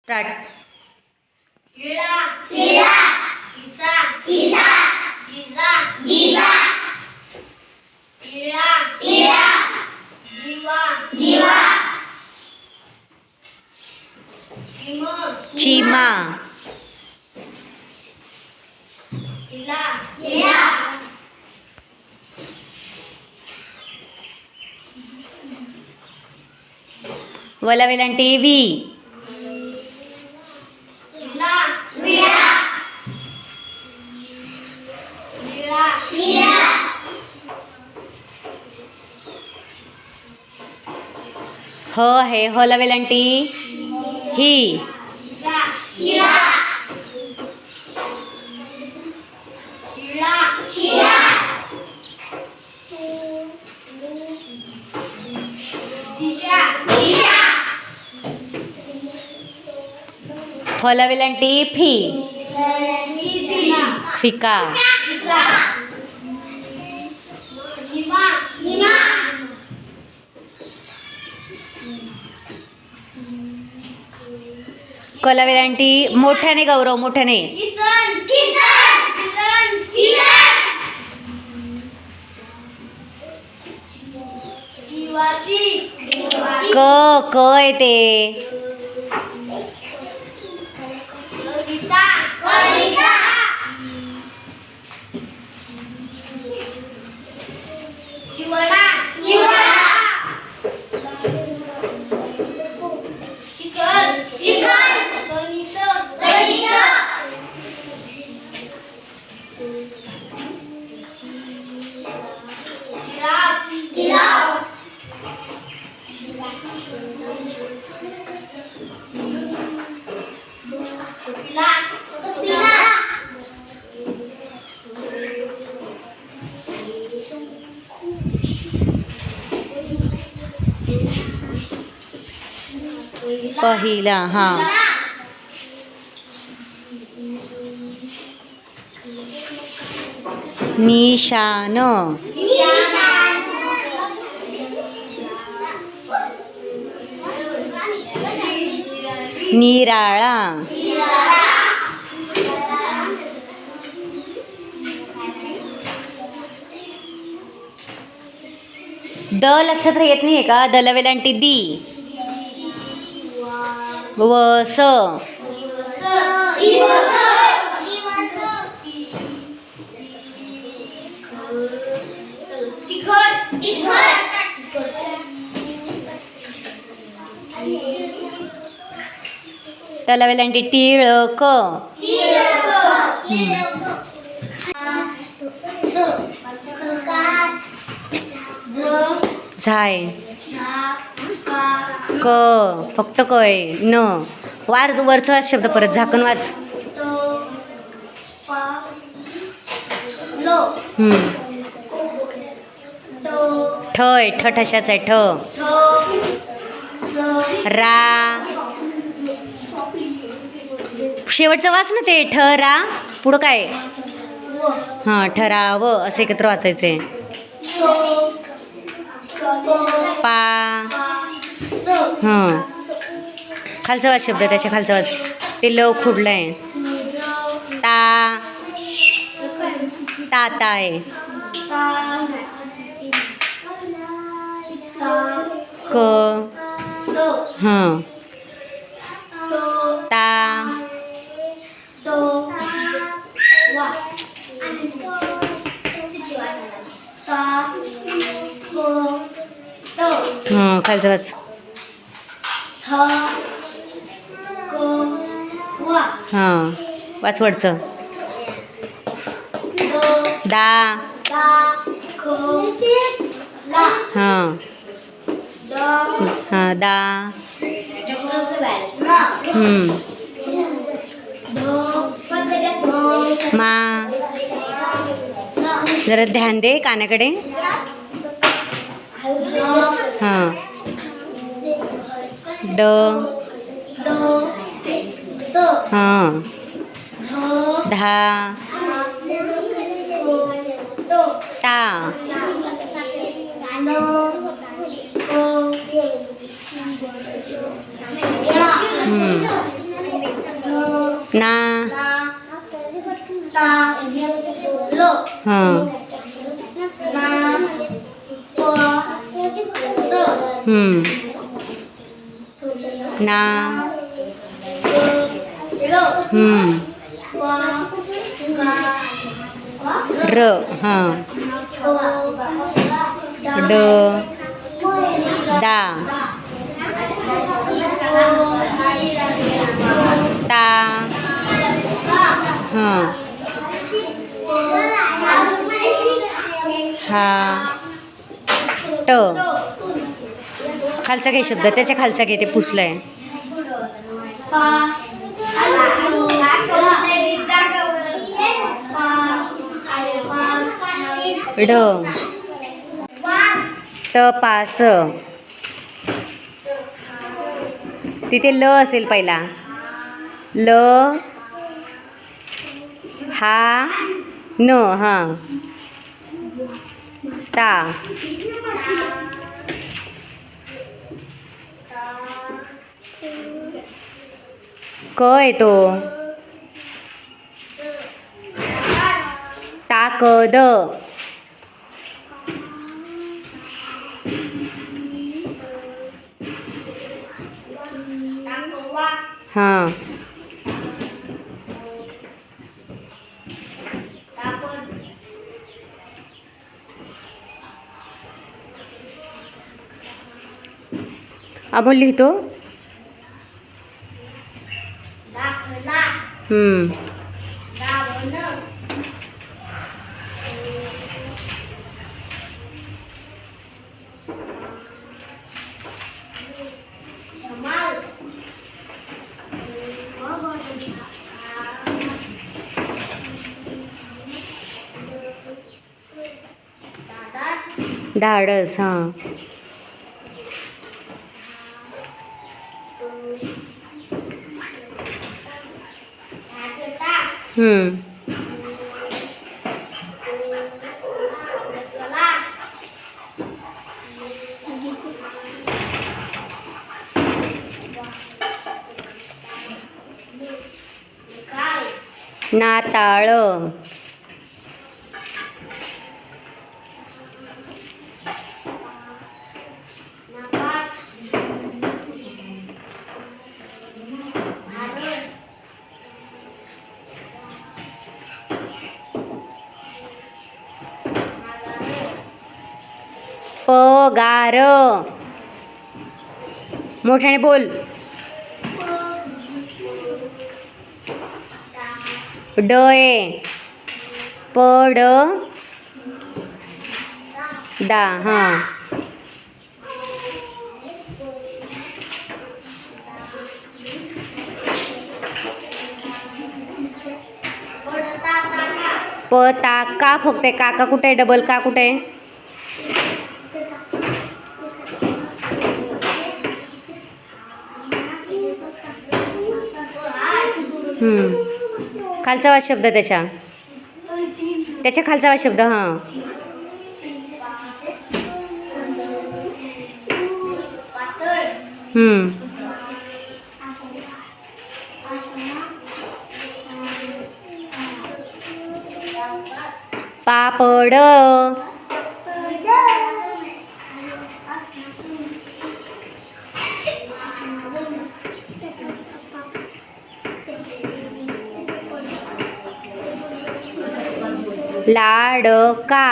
Start. किळा किळा किसा किसा जिजा जिजा इळा इळा दिवा दिवा चिम चिमा इला इला वला वेलांटी वी इला विळा विळा विळा ह आहे हला वेलांटी ही इला इला शिळा शिळा दिशा दिशा फला वेलांटी फी फिका निमा निमा कला वेलांटी मोठ्याने गौरव मोठ्याने किसन किसन किरण किरण दिवाची क क येते कविता कविता चिवडा चिवडा चिकन चिकन गणित गणित जिराफ जिराफ पिला पिला पहिला हा निशान निराळा द लक्षात येत नाहीये का दला वेलांटी दी व स त्याला वेलांटी टिळक झाय क फक्त क आहे न वरचा शब्द परत झाकण वाच ठ आहे ठ ठशाचा आहे ठ रा शेवटचं वाच ना ते ठ रा पुढं काय हां ठराव असं एकत्र वाचायचं आहे पा हां खालचा वाच शब्द त्याच्या खालचा वाच ते ल खुडलं आहे ता ताता आहे क हां ता हां खालचा वाच हां वाच वरचं दा हां हां दा मा जरा ध्यान दे कानाकडे हां ड हां धा ता ना लो हां ना स ना लो र हां ड दा ता हां हा ट खालचा घे शब्द त्याच्या खालचा घे ते पुसलंय ड तपास तिथे ल असेल पहिला ल हा न हां ता क येतो ताकद हां आपण लिहितो धाडस हां नाताळ पगार मोठ्याने बोल डये पड दा हां पताका फक्त काका कुठे आहे डबल का कुठे आहे खालचा वाच शब्द त्याच्या खालचा वाच शब्द हां पापड लाडका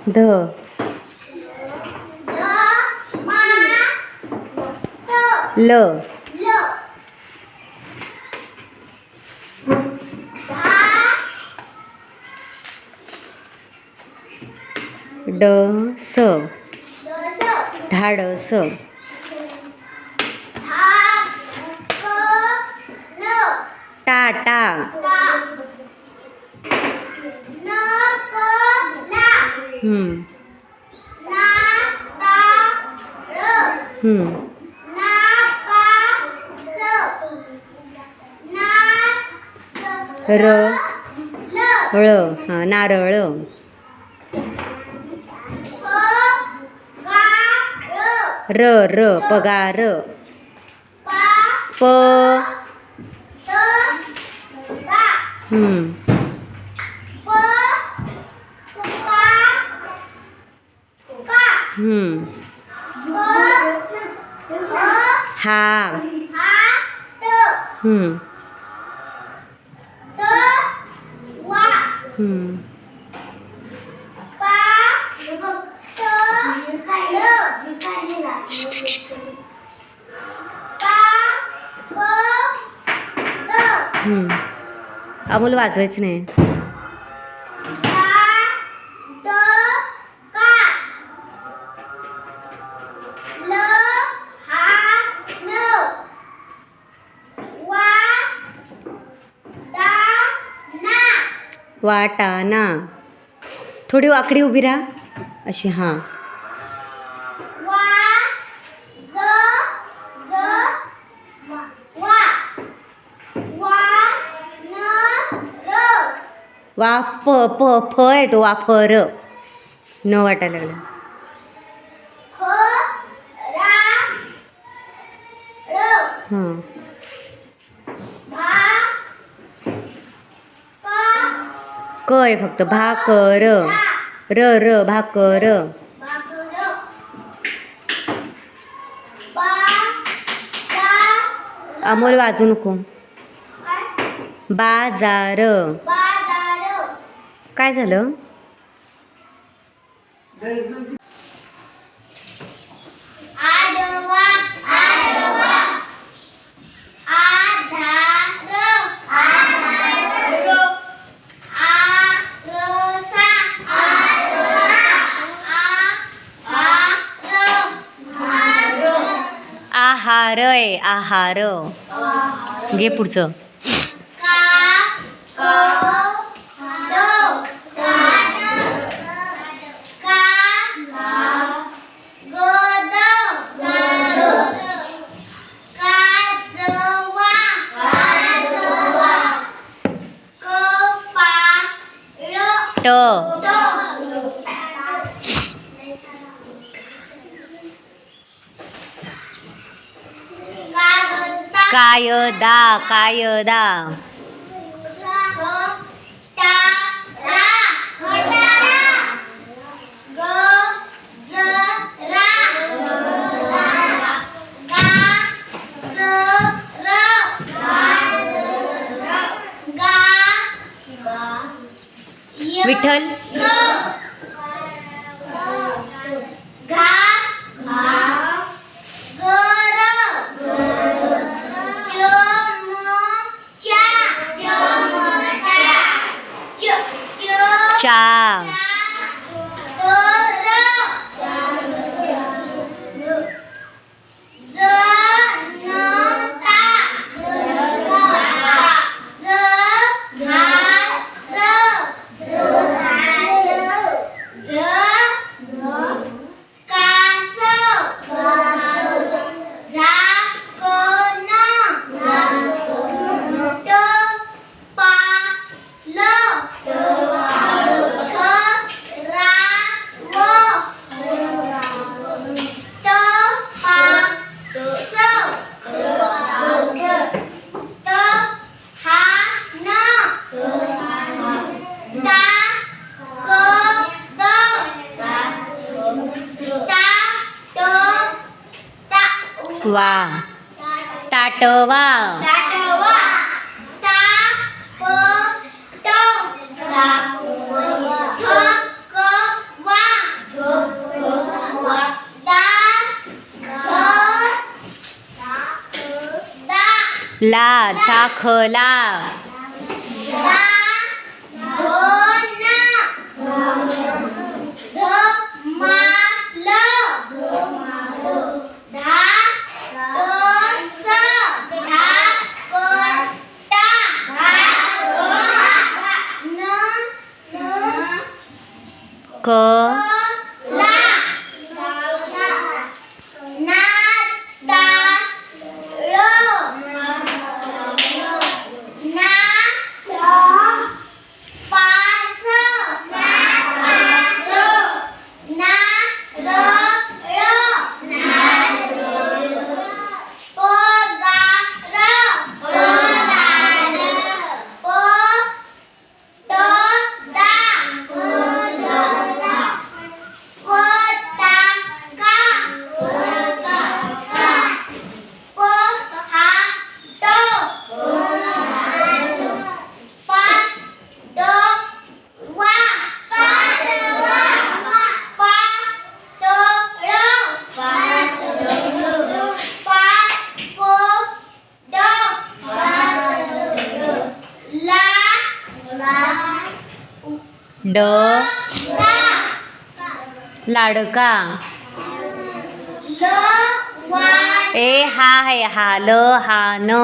ध ल ड स धाडस टाटा र ळ हां नारळ र र पगार. प हा. अमोल वाजवायचं नाही. वाटाणा. थोडी वाकडी उभी राहा अशी. हां. वा प प फ आहे तो वाफर. न वाटायला लागलं. हां. क आहे फक्त. भाकर. र र भाकर. अमोल वाजू नको. बाजार. काय झालं? आहार आहे. आहार. घे पुढचं. ट. कायदा. कायदा. विठ्ठल. चा. वा. टाटवा. ला. दाखला. क. ड लाडका. ए हा आहे हा ल हा न.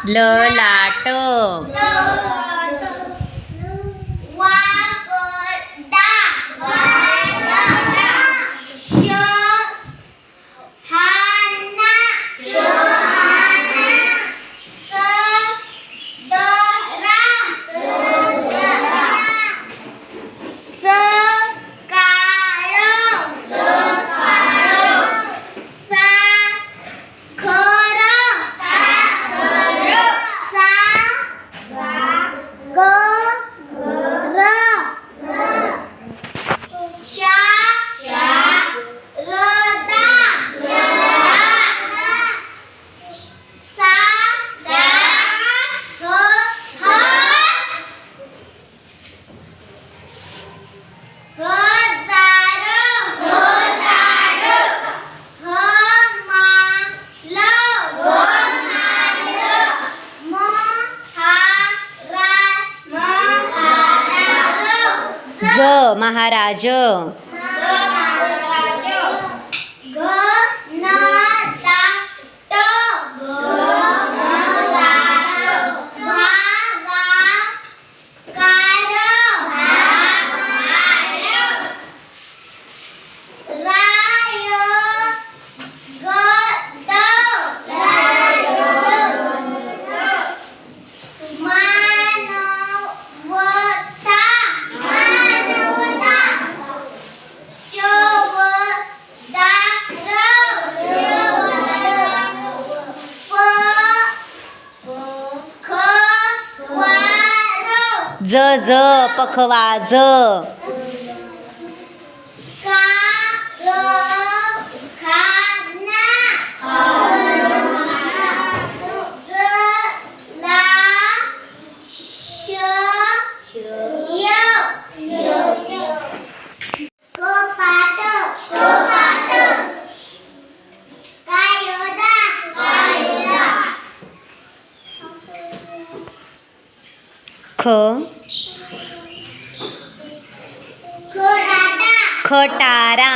ललाट. ज महाराज. ज ज पखवाज. ख खटारा.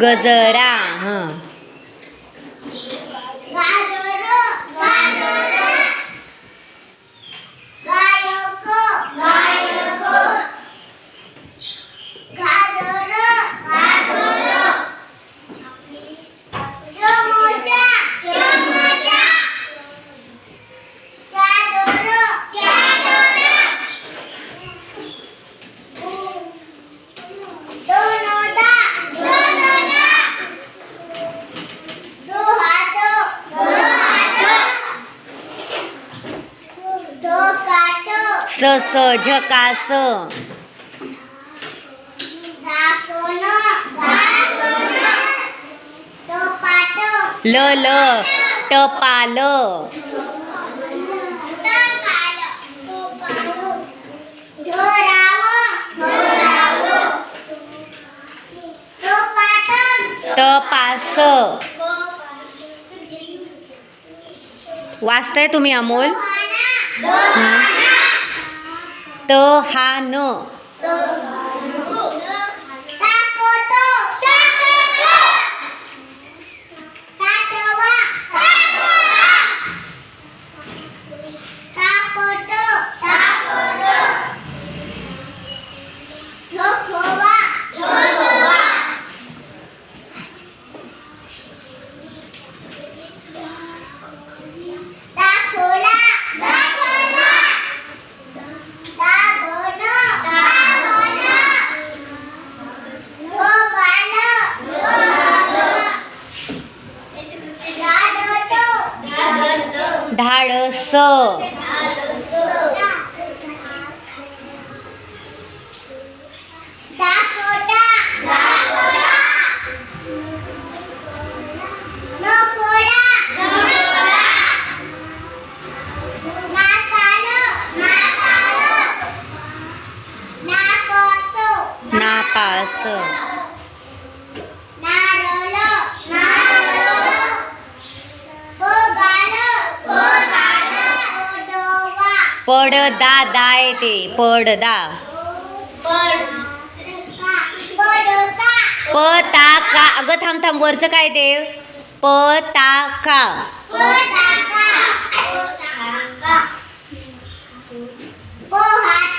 गजरा. हां स स झकास. ल ल टपाल. तपास. वाचताय तुम्ही अमोल? हां तहान धाडस नापास पडदा दाय ते पडदा पताका अगं थांब थांब वरचं काय ते पताका पोहाटा